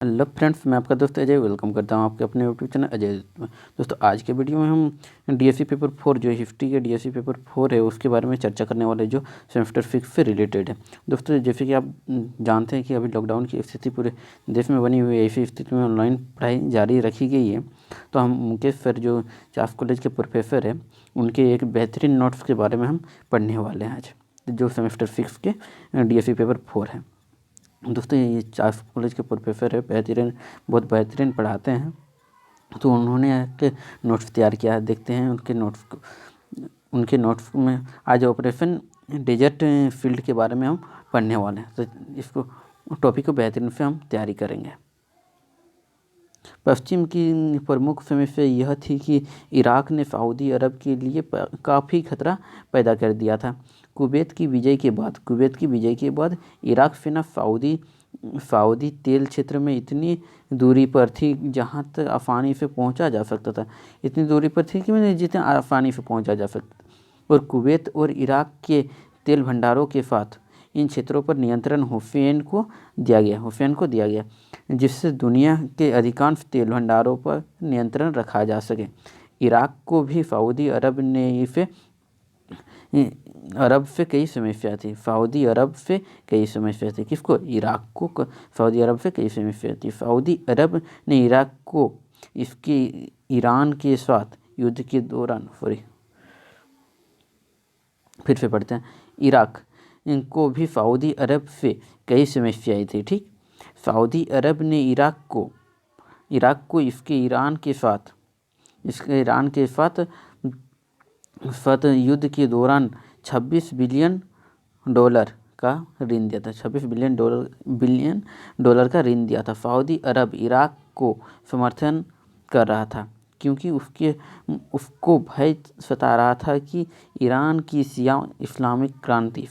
Hello friends, मैं आपका दोस्त अजय वेलकम करता हूं आपके अपने यूट्यूब चैनल अजय में। दोस्तों, आज के वीडियो में हम डीएससी पेपर 4 जो हिस्ट्री के डीएससी पेपर 4 है उसके बारे में चर्चा करने वाले, जो सेमेस्टर 6 से रिलेटेड है। दोस्तों, जैसे कि आप जानते हैं कि अभी लॉकडाउन की स्थिति पूरे देश में बनी हुई है। ऐसी स्थिति में ऑनलाइन पढ़ाई जारी रखी गई है। तो हम मुकेश सर, जो चाफ कॉलेज के प्रोफेसर है, उनके एक बेहतरीन नोट्स के बारे में हम पढ़ने वाले हैं आज, जो सेमेस्टर 6 के डीएससी पेपर 4 है। दोस्तों, ये चाफ कॉलेज के प्रोफेसर है, बहुत बेहतरीन पढ़ाते हैं। तो उन्होंने एक नोट्स तैयार किया है, देखते हैं उनके नोट्स में आज ऑपरेशन डेजर्ट फील्ड के बारे में हम पढ़ने वाले हैं। तो इसको टॉपिक को बेहतरीन से हम तैयारी करेंगे। पश्चिम की प्रमुख समस्या यह थी कि इराक ने सऊदी अरब के लिए काफ़ी खतरा पैदा कर दिया था। कुवैत की विजय के बाद इराक सेना सऊदी तेल क्षेत्र में इतनी दूरी पर थी जहां तक आसानी से पहुंचा जा सकता था। इतनी दूरी पर थी कि जितने आसानी से पहुंचा जा सकता। और कुवैत और इराक के तेल भंडारों के साथ इन क्षेत्रों पर नियंत्रण हुसैन को दिया गया, जिससे दुनिया के अधिकांश तेल भंडारों पर नियंत्रण रखा जा सके। इराक को भी सऊदी अरब से कई समस्या थी। सऊदी अरब से कई समस्या थी। किसको? इराक को सऊदी अरब से कई समस्या थी। सऊदी अरब ने इराक को इसके ईरान के साथ युद्ध के दौरान फिर से पढ़ते हैं। इराक को भी सऊदी अरब से कई समस्याएं थी। ठीक, सऊदी अरब ने इराक को इसके ईरान के साथ युद्ध के दौरान 26 बिलियन डॉलर का ऋण दिया था। 26 बिलियन डॉलर का ऋण दिया था। सऊदी अरब इराक को समर्थन कर रहा था क्योंकि उसको भय सता रहा था कि ईरान की शिया इस्लामिक क्रांति,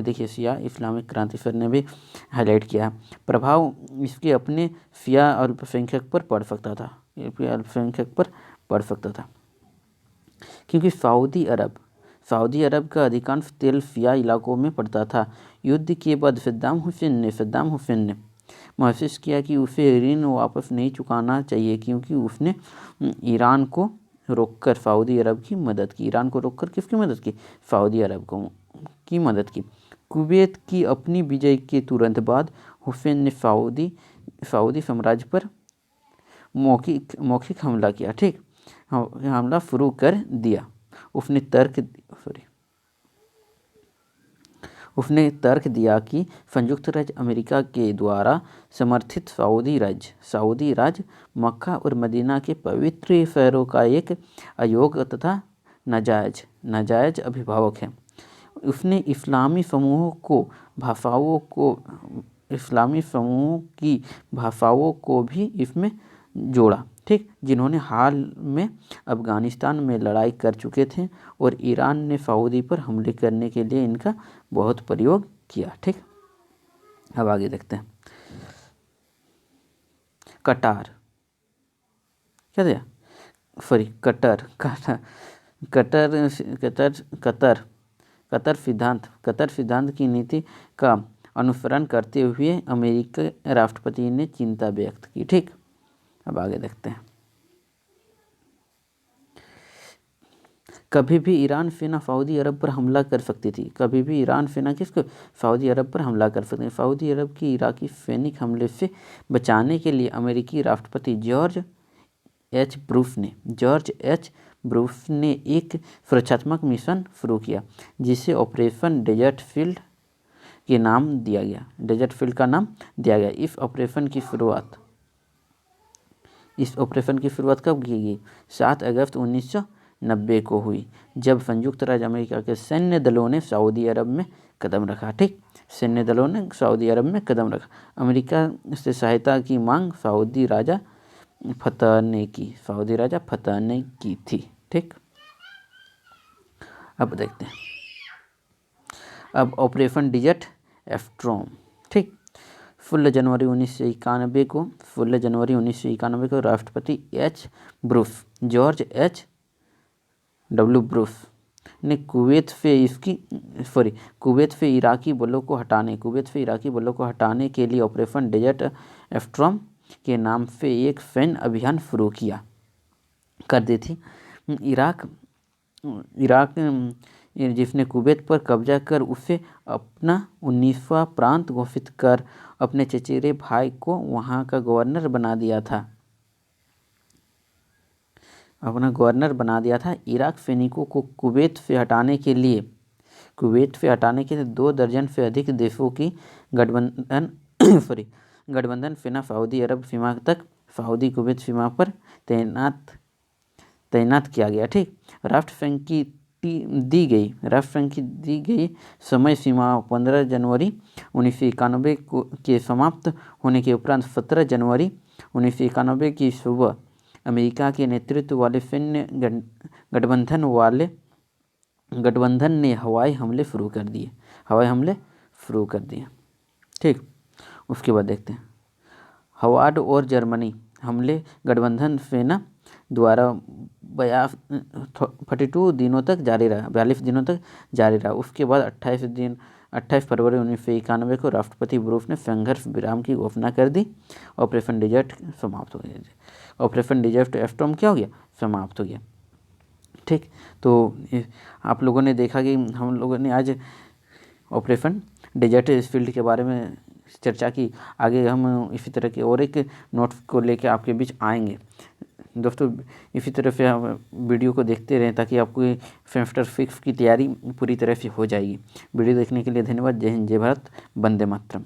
देखिए शिया इस्लामिक क्रांति सर ने भी हाईलाइट किया, प्रभाव इसके अपने शिया अल्पसंख्यक पर पड़ सकता था। क्योंकि सऊदी अरब का अधिकांश तेल शिया इलाकों में पड़ता था। युद्ध के बाद सद्दाम हुसैन ने महसूस किया कि उसे ऋण वापस नहीं चुकाना चाहिए, क्योंकि उसने ईरान को रोककर सऊदी अरब की मदद की। ईरान को रोककर किसकी मदद की? सऊदी अरब की मदद की। कुवैत की अपनी विजय के तुरंत बाद हुसैन ने सऊदी साम्राज्य पर मौखिक हमला किया। ठीक, हमला शुरू कर दिया। उसने तर्क दिया कि संयुक्त राज्य अमेरिका के द्वारा समर्थित सऊदी राज्य मक्का और मदीना के पवित्र शहरों का एक अयोग्य तथा नाजायज अभिभावक है। उसने इस्लामी समूहों की भाषाओं को भी इसमें जोड़ा। ठीक, जिन्होंने हाल में अफगानिस्तान में लड़ाई कर चुके थे, और ईरान ने सऊदी पर हमले करने के लिए इनका बहुत प्रयोग किया। ठीक, अब आगे देखते हैं। कतर सिद्धांत की नीति का अनुसरण करते हुए अमेरिकी राष्ट्रपति ने चिंता व्यक्त की। ठीक, अब आगे देखते हैं। कभी भी ईरान सेना सऊदी अरब पर हमला कर सकती थी। सऊदी अरब पर हमला कर सकती थी। सऊदी अरब की इराकी सैनिक हमले से बचाने के लिए अमेरिकी राष्ट्रपति जॉर्ज एच ब्रूस ने एक सुरक्षात्मक मिशन शुरू किया, जिसे ऑपरेशन डेजर्ट फील्ड का नाम दिया गया। इस ऑपरेशन की शुरुआत कब की गई? 7 अगस्त 1990 को हुई, जब संयुक्त राज्य अमेरिका के सैन्य दलों ने सऊदी अरब में कदम रखा। ठीक, अमेरिका से सहायता की मांग सऊदी राजा फतह ने की थी। ठीक, अब देखते हैं। अब ऑपरेशन डेजर्ट स्टॉर्म। ठीक, 16 जनवरी 1991 को राष्ट्रपति जॉर्ज एच डब्ल्यू ब्रूस ने कुवैत से इराकी बलों को हटाने के लिए ऑपरेशन डेजर्ट स्टॉर्म के नाम से एक सैन्य अभियान शुरू कर दी थी। इराक जिसने कुवैत पर कब्जा कर उसे अपना 19वां प्रांत घोषित कर अपने चचेरे भाई को वहाँ का गवर्नर बना दिया था। इराक सैनिकों को कुवैत से हटाने के लिए 2 दर्जन से अधिक देशों की गठबंधन सेना सऊदी अरब सीमा तक सऊदी कुवैत सीमा पर तैनात किया गया। ठीक, राष्ट्रसंघ की दी गई समय सीमा 15 जनवरी 1991 के समाप्त होने के उपरांत 17 जनवरी 1991 की सुबह अमेरिका के नेतृत्व वाले सैन्य गठबंधन ने हवाई हमले शुरू कर दिए। ठीक, उसके बाद देखते हैं हवार्ड और जर्मनी हमले गठबंधन सेना द्वारा 42 दिनों तक जारी रहा। उसके बाद 28 फरवरी 1991 को राष्ट्रपति बुश ने संघर्ष विराम की घोषणा कर दी। ऑपरेशन डेजर्ट समाप्त हो गया। ऑपरेशन डेजर्ट स्टॉर्म क्या हो गया? समाप्त हो गया। ठीक, तो आप लोगों ने देखा कि हम लोगों ने आज ऑपरेशन डेजर्ट फील्ड के बारे में चर्चा की। आगे हम इसी तरह के और एक नोट्स को लेकर आपके बीच आएंगे। दोस्तों, इसी तरह से हम वीडियो को देखते रहें ताकि आपको सेमेस्टर 6 की तैयारी पूरी तरह से हो जाएगी। वीडियो देखने के लिए धन्यवाद। जय हिंद, जय भारत, वंदे मातरम।